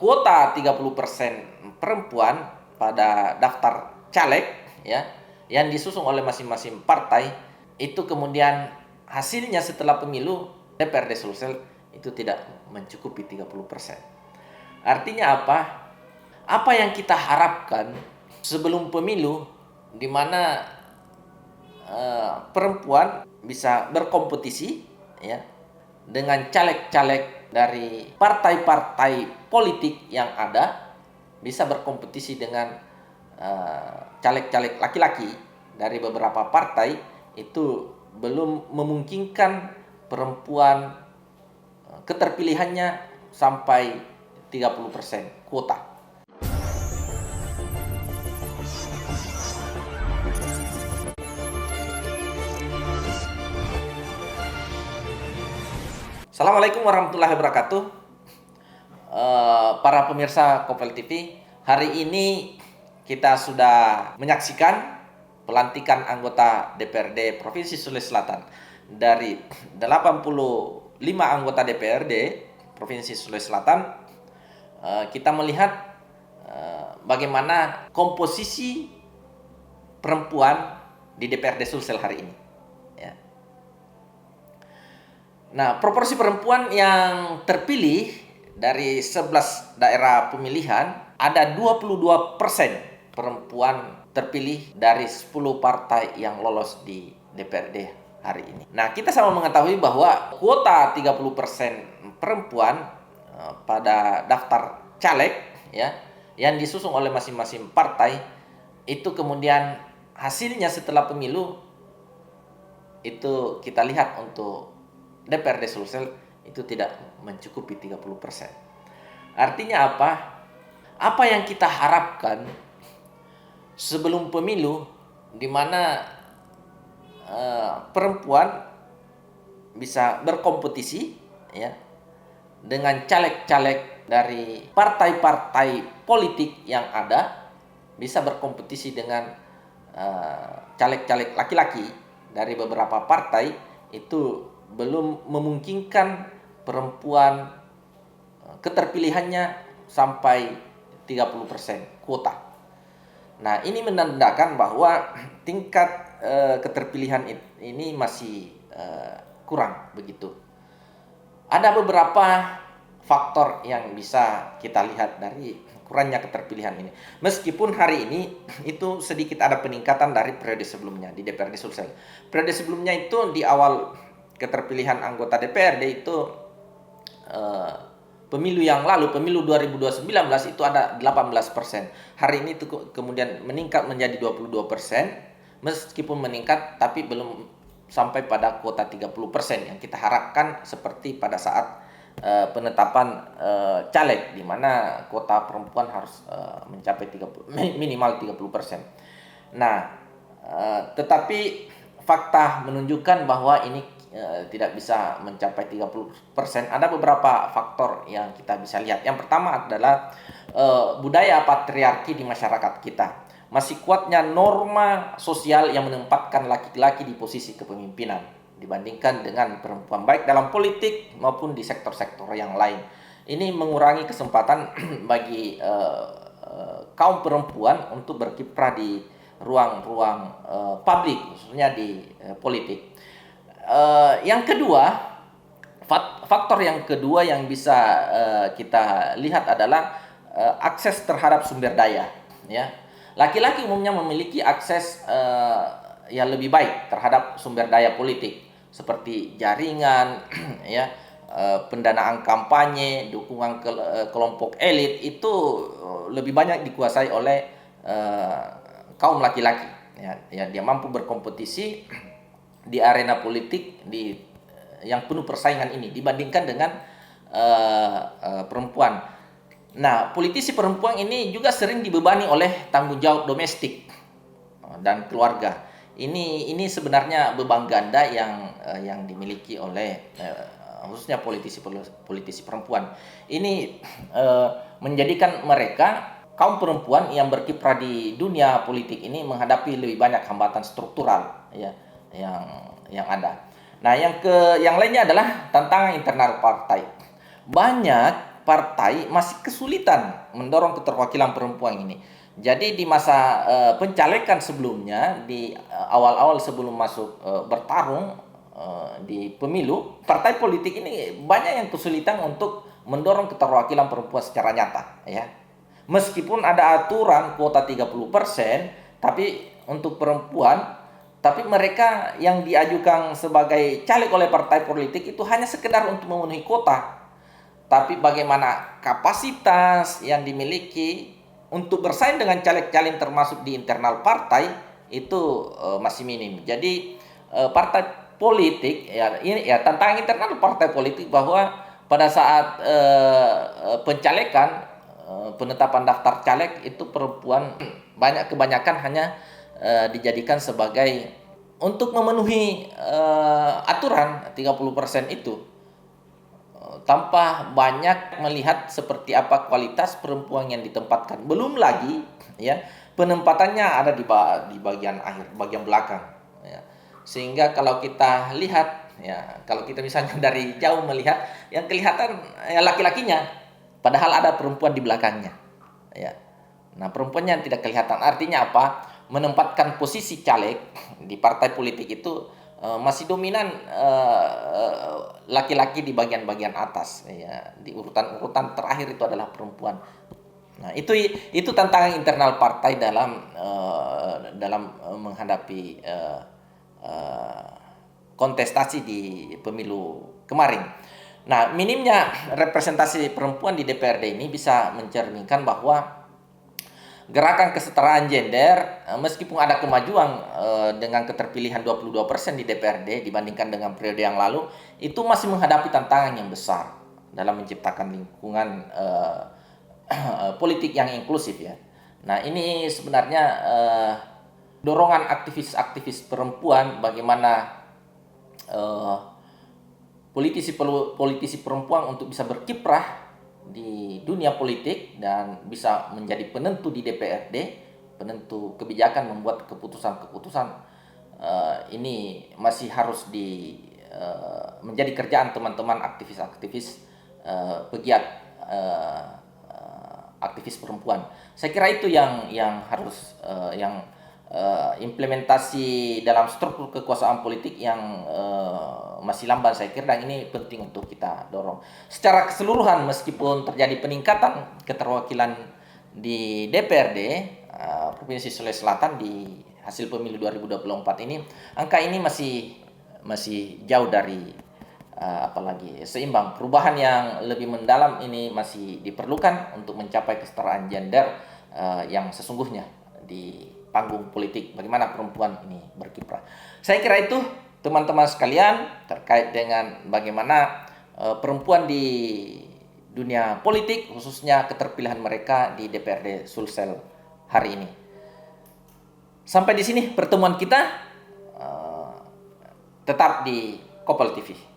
kuota 30% perempuan pada daftar caleg ya yang disusung oleh masing-masing partai itu kemudian hasilnya setelah pemilu DPRD Sulsel itu tidak mencukupi 30%. Artinya apa? Apa yang kita harapkan sebelum pemilu di mana perempuan bisa berkompetisi ya dengan caleg-caleg dari partai-partai politik yang ada, bisa berkompetisi dengan caleg-caleg laki-laki dari beberapa partai, itu belum memungkinkan perempuan keterpilihannya sampai 30% kuota. Assalamualaikum warahmatullahi wabarakatuh. Para pemirsa Kopel TV, hari ini kita sudah menyaksikan pelantikan anggota DPRD Provinsi Sulawesi Selatan. Dari 85 anggota DPRD Provinsi Sulawesi Selatan, kita melihat bagaimana komposisi perempuan di DPRD Sulsel hari ini. Ya. Nah, proporsi perempuan yang terpilih dari 11 daerah pemilihan, ada 22% perempuan terpilih dari 10 partai yang lolos di DPRD hari ini. Nah, kita sama mengetahui bahwa kuota 30% perempuan pada daftar caleg ya yang disusung oleh masing-masing partai itu kemudian hasilnya setelah pemilu itu kita lihat untuk DPRD Sulsel itu tidak mencukupi 30%. Artinya apa? Apa yang kita harapkan sebelum pemilu di mana perempuan bisa berkompetisi ya dengan caleg-caleg dari partai-partai politik yang ada, bisa berkompetisi dengan caleg-caleg laki-laki dari beberapa partai, itu belum memungkinkan perempuan keterpilihannya sampai 30% kuota. Nah, ini menandakan bahwa tingkat keterpilihan ini masih kurang begitu. Ada beberapa faktor yang bisa kita lihat dari kurangnya keterpilihan ini. Meskipun hari ini itu sedikit ada peningkatan dari periode sebelumnya di DPRD Sulsel. Periode sebelumnya itu di awal keterpilihan anggota DPRD itu pemilu yang lalu, pemilu 2019 itu ada 18%. Hari ini itu kemudian meningkat menjadi 22%. Meskipun meningkat tapi belum sampai pada kuota 30% yang kita harapkan seperti pada saat penetapan caleg, di mana kuota perempuan harus mencapai minimal 30%. Nah, tetapi fakta menunjukkan bahwa ini tidak bisa mencapai 30%. Ada beberapa faktor yang kita bisa lihat. Yang pertama adalah budaya patriarki di masyarakat kita. Masih kuatnya norma sosial yang menempatkan laki-laki di posisi kepemimpinan dibandingkan dengan perempuan, baik dalam politik maupun di sektor-sektor yang lain. Ini mengurangi kesempatan bagi kaum perempuan untuk berkiprah di ruang-ruang publik, khususnya di politik. Yang kedua, faktor yang kedua yang bisa kita lihat adalah akses terhadap sumber daya. Ya, laki-laki umumnya memiliki akses yang lebih baik terhadap sumber daya politik seperti jaringan, ya, pendanaan kampanye, dukungan kelompok elit itu lebih banyak dikuasai oleh kaum laki-laki. Ya, dia mampu berkompetisi di arena politik yang penuh persaingan ini dibandingkan dengan perempuan. Nah, politisi perempuan ini juga sering dibebani oleh tanggung jawab domestik dan keluarga. Ini sebenarnya beban ganda yang dimiliki oleh khususnya politisi perempuan. Ini menjadikan mereka kaum perempuan yang berkiprah di dunia politik ini menghadapi lebih banyak hambatan struktural ya yang ada. Nah, yang lainnya adalah tantangan internal partai. Banyak partai masih kesulitan mendorong keterwakilan perempuan ini. Jadi di masa pencalekan sebelumnya, di awal-awal sebelum masuk bertarung di pemilu, partai politik ini banyak yang kesulitan untuk mendorong keterwakilan perempuan secara nyata, ya. Meskipun ada aturan kuota 30%, tapi untuk perempuan, tapi mereka yang diajukan sebagai caleg oleh partai politik itu hanya sekedar untuk memenuhi kuota. Tapi bagaimana kapasitas yang dimiliki untuk bersaing dengan caleg-caleg termasuk di internal partai itu masih minim. Jadi partai politik, ya ini ya tantangan internal partai politik, bahwa pada saat pencalekan, penetapan daftar caleg itu perempuan kebanyakan hanya dijadikan sebagai untuk memenuhi aturan 30% itu, tanpa banyak melihat seperti apa kualitas perempuan yang ditempatkan. Belum lagi, ya, penempatannya ada di bagian akhir, bagian belakang, ya. Sehingga kalau kita lihat, ya, kalau kita misalnya dari jauh melihat, yang kelihatan ya laki-lakinya, padahal ada perempuan di belakangnya, ya. Nah, perempuannya yang tidak kelihatan. Artinya apa? Menempatkan posisi caleg di partai politik itu masih dominan laki-laki di bagian-bagian atas, ya. Di urutan-urutan terakhir itu adalah perempuan. Nah, itu tantangan internal partai dalam menghadapi kontestasi di pemilu kemarin. Nah, minimnya representasi perempuan di DPRD ini bisa mencerminkan bahwa gerakan kesetaraan gender, meskipun ada kemajuan dengan keterpilihan 22% di DPRD dibandingkan dengan periode yang lalu, itu masih menghadapi tantangan yang besar dalam menciptakan lingkungan politik yang inklusif, ya. Nah, ini sebenarnya dorongan aktivis-aktivis perempuan, bagaimana politisi perempuan untuk bisa berkiprah di dunia politik dan bisa menjadi penentu di DPRD, penentu kebijakan, membuat keputusan-keputusan, ini masih harus menjadi kerjaan teman-teman aktivis-aktivis pegiat aktivis perempuan. Saya kira itu yang harus implementasi dalam struktur kekuasaan politik yang masih lamban, saya kira, dan ini penting untuk kita dorong. Secara keseluruhan, meskipun terjadi peningkatan keterwakilan di DPRD Provinsi Sulawesi Selatan di hasil pemilu 2024 ini, angka ini masih jauh dari apalagi seimbang. Perubahan yang lebih mendalam ini masih diperlukan untuk mencapai kesetaraan gender yang sesungguhnya di panggung politik, bagaimana perempuan ini berkiprah. Saya kira itu, teman-teman sekalian, terkait dengan bagaimana perempuan di dunia politik, khususnya keterpilihan mereka di DPRD Sulsel hari ini. Sampai di sini pertemuan kita, tetap di Kopel TV.